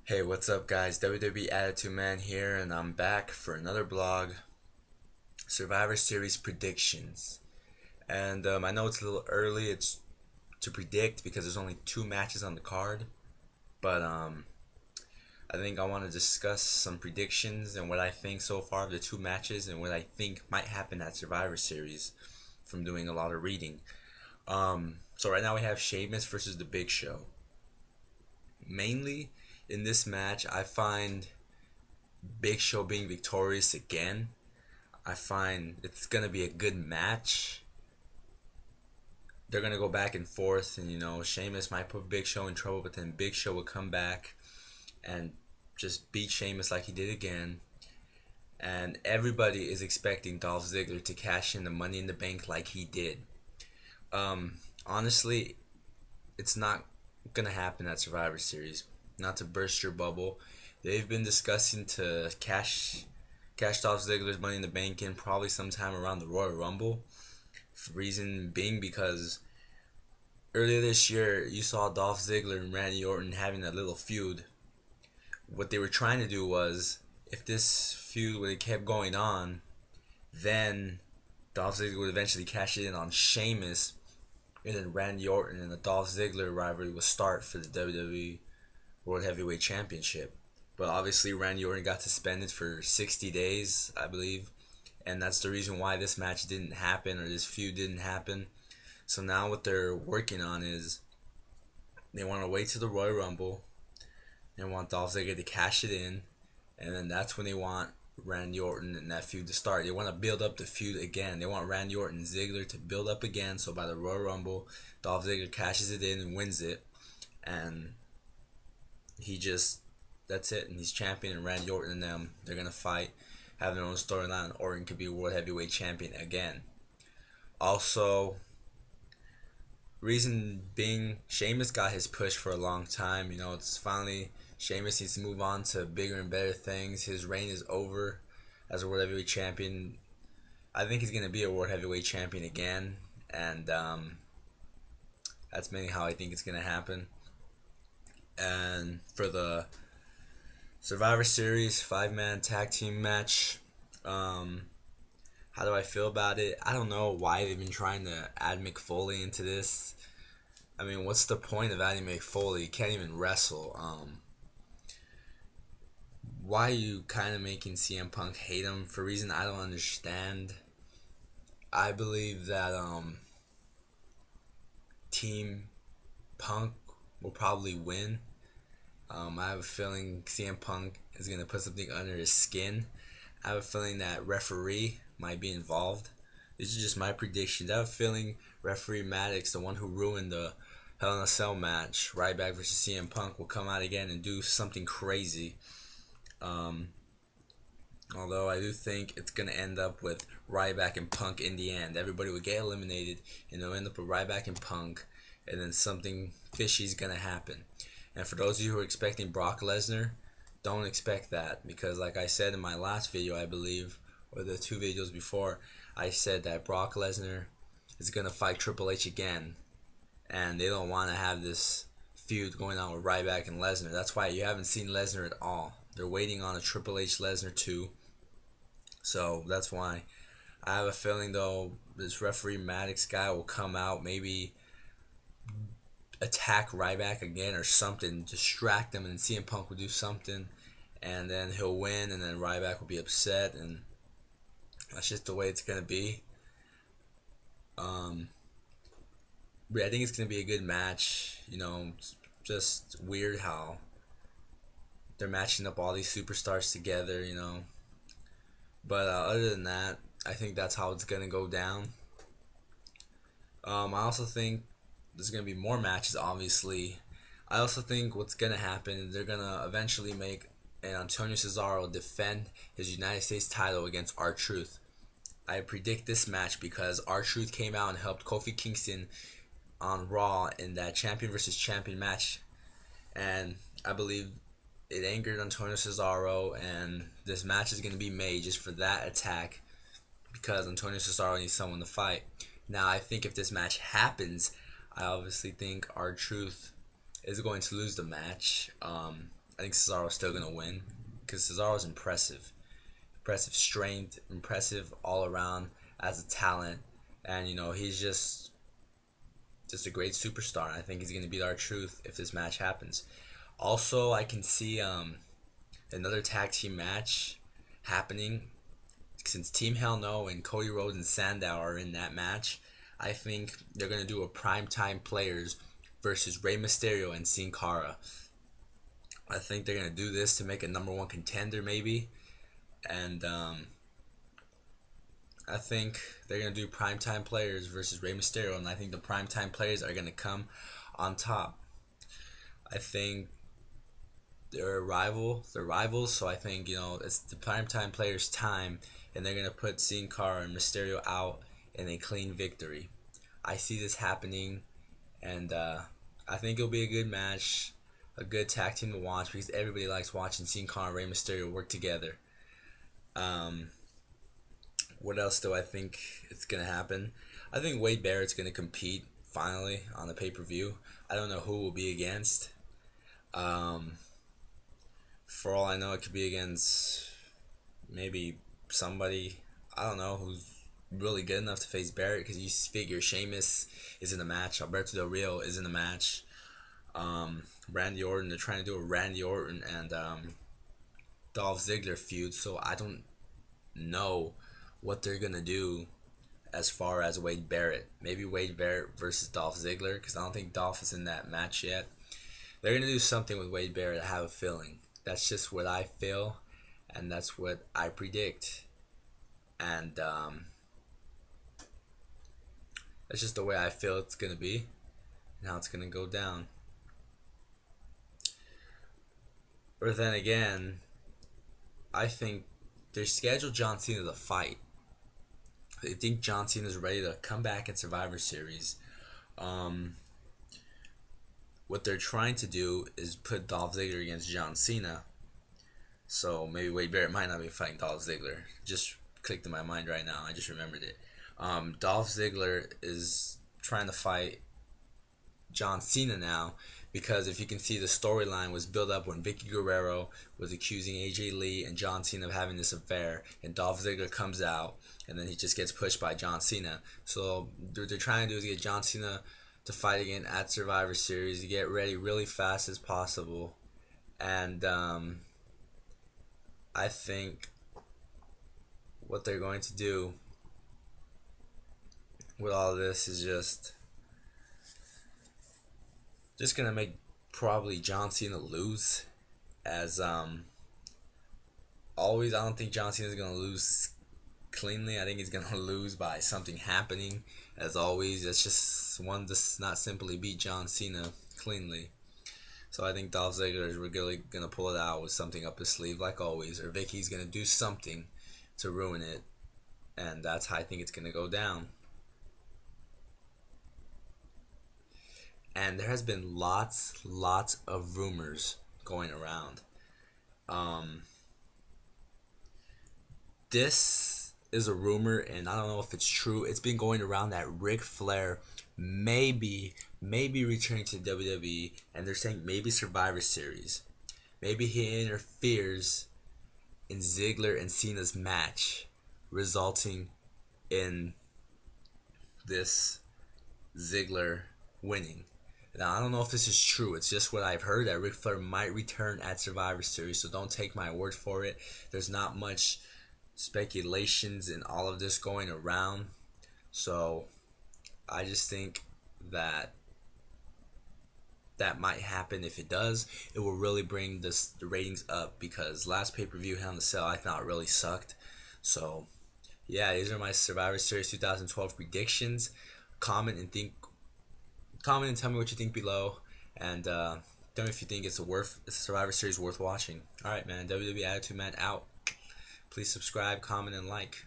Hey, what's up, guys? WWE Attitude Man here, and I'm back for another blog, Survivor Series predictions. And I know it's a little early, it's to predict because there's only two matches on the card, but I think I want to discuss some predictions and what I think so far of the two matches and what I think might happen at Survivor Series from doing a lot of reading. So right now we have Sheamus versus The Big Show. Mainly in this match, I find Big Show being victorious again. I find it's gonna be a good match. They're gonna go back and forth, and Sheamus might put Big Show in trouble, but then Big Show will come back and just beat Sheamus like he did again. And everybody is expecting Dolph Ziggler to cash in the Money in the Bank like he did. Honestly, it's not gonna happen at Survivor Series. Not to burst your bubble, they've been discussing to cash Dolph Ziggler's Money in the Bank in probably sometime around the Royal Rumble. Reason being because earlier this year you saw Dolph Ziggler and Randy Orton having a little feud. What they were trying to do was, if this feud would have kept going on, then Dolph Ziggler would eventually cash it in on Sheamus, and then Randy Orton and the Dolph Ziggler rivalry would start for the WWE World Heavyweight Championship. But obviously Randy Orton got suspended for 60 days, I believe. And that's the reason why this match didn't happen, or this feud didn't happen. So now what they're working on is they want to wait to the Royal Rumble. They want Dolph Ziggler to cash it in. And then that's when they want Randy Orton and that feud to start. They want to build up the feud again. They want Randy Orton and Ziggler to build up again. So by the Royal Rumble, Dolph Ziggler cashes it in and wins it. And that's it, and he's champion, and Randy Orton and them, they're gonna fight, have their own storyline, and Orton could be World Heavyweight Champion again. Also, reason being, Sheamus got his push for a long time. It's finally, Sheamus needs to move on to bigger and better things. His reign is over as a World Heavyweight Champion. I think he's gonna be a World Heavyweight Champion again, and that's mainly how I think it's gonna happen. And for the Survivor Series 5-man tag team match, how do I feel about it? I don't know why they've been trying to add Mick Foley into this. I mean, what's the point of adding Mick Foley? He can't even wrestle. Why are you kind of making CM Punk hate him for a reason I don't understand? I believe that Team Punk will probably win. I have a feeling CM Punk is going to put something under his skin. I have a feeling that referee might be involved. These are just my predictions. I have a feeling referee Maddox, the one who ruined the Hell in a Cell match, Ryback versus CM Punk, will come out again and do something crazy. Although I do think it's going to end up with Ryback and Punk in the end. Everybody will get eliminated, and they'll end up with Ryback and Punk, and then something fishy is going to happen. And for those of you who are expecting Brock Lesnar, don't expect that, because like I said in my last video, I believe, or the two videos before, I said that Brock Lesnar is going to fight Triple H again, and they don't want to have this feud going on with Ryback and Lesnar. That's why you haven't seen Lesnar at all. They're waiting on a Triple H Lesnar 2, so that's why. I have a feeling though this referee Maddox guy will come out, maybe attack Ryback again or something, distract him, and CM Punk will do something, and then he'll win, and then Ryback will be upset, and that's just the way it's gonna be. But I think it's gonna be a good match. It's just weird how they're matching up all these superstars together. But other than that, I think that's how it's gonna go down. I also think there's going to be more matches, obviously. I also think what's going to happen is they're going to eventually make Antonio Cesaro defend his United States title against R-Truth. I predict this match because R-Truth came out and helped Kofi Kingston on Raw in that champion versus champion match. And I believe it angered Antonio Cesaro, and this match is going to be made just for that attack because Antonio Cesaro needs someone to fight. Now, I think if this match happens, I obviously think R-Truth is going to lose the match. I think Cesaro's still gonna win because Cesaro's impressive strength, impressive all around as a talent, and he's just a great superstar. And I think he's gonna beat R-Truth if this match happens. Also, I can see another tag team match happening since Team Hell No and Cody Rhodes and Sandow are in that match. I think they're gonna do a primetime players versus Rey Mysterio and Sin Cara. I think they're gonna do this to make a number one contender maybe, and I think they're gonna do primetime players versus Rey Mysterio, and I think the primetime players are gonna come on top. I think they're rivals, so I think it's the primetime players' time, and they're gonna put Sin Cara and Mysterio out in a clean victory. I see this happening, and I think it'll be a good match, a good tag team to watch because everybody likes watching Sin Cara and Rey Mysterio work together. What else do I think it's gonna happen? I think Wade Barrett's gonna compete finally on the pay-per-view. I don't know who will be against. For all I know, it could be against maybe somebody I don't know who's really good enough to face Barrett, because you figure Sheamus is in the match, Alberto Del Rio is in the match, Randy Orton. They're trying to do a Randy Orton and Dolph Ziggler feud, so I don't know what they're gonna do as far as Wade Barrett. Maybe Wade Barrett versus Dolph Ziggler, because I don't think Dolph is in that match yet. They're gonna do something with Wade Barrett. I have a feeling. That's just what I feel, and that's what I predict. And that's just the way I feel it's gonna be, and how it's gonna go down. But then again, I think they scheduled John Cena to fight. They think John Cena is ready to come back in Survivor Series. What they're trying to do is put Dolph Ziggler against John Cena. So maybe Wade Barrett might not be fighting Dolph Ziggler. Just clicked in my mind right now. I just remembered it. Dolph Ziggler is trying to fight John Cena now, because if you can see, the storyline was built up when Vicky Guerrero was accusing AJ Lee and John Cena of having this affair, and Dolph Ziggler comes out, and then he just gets pushed by John Cena. So what they're trying to do is get John Cena to fight again at Survivor Series, to get ready really fast as possible. And I think what they're going to do with all this is just gonna make probably John Cena lose. As always, I don't think John Cena is gonna lose cleanly. I think he's gonna lose by something happening. As always, that's just one does not simply beat John Cena cleanly. So I think Dolph Ziggler is really gonna pull it out with something up his sleeve, like always, or Vicky's gonna do something to ruin it, and that's how I think it's gonna go down. And there has been lots of rumors going around. This is a rumor, and I don't know if it's true. It's been going around that Ric Flair may be returning to WWE, and they're saying maybe Survivor Series. Maybe he interferes in Ziggler and Cena's match, resulting in this Ziggler winning. Now, I don't know if this is true. It's just what I've heard, that Ric Flair might return at Survivor Series, so don't take my word for it. There's not much speculations in all of this going around, so I just think that might happen. If it does, it will really bring the ratings up, because last pay-per-view, Hell in a Cell, I thought really sucked. So yeah, these are my Survivor Series 2012 predictions. Comment and tell me what you think below, and tell me if you think it's a Survivor Series worth watching. Alright, man. WWE Attitude Man out. Please subscribe, comment, and like.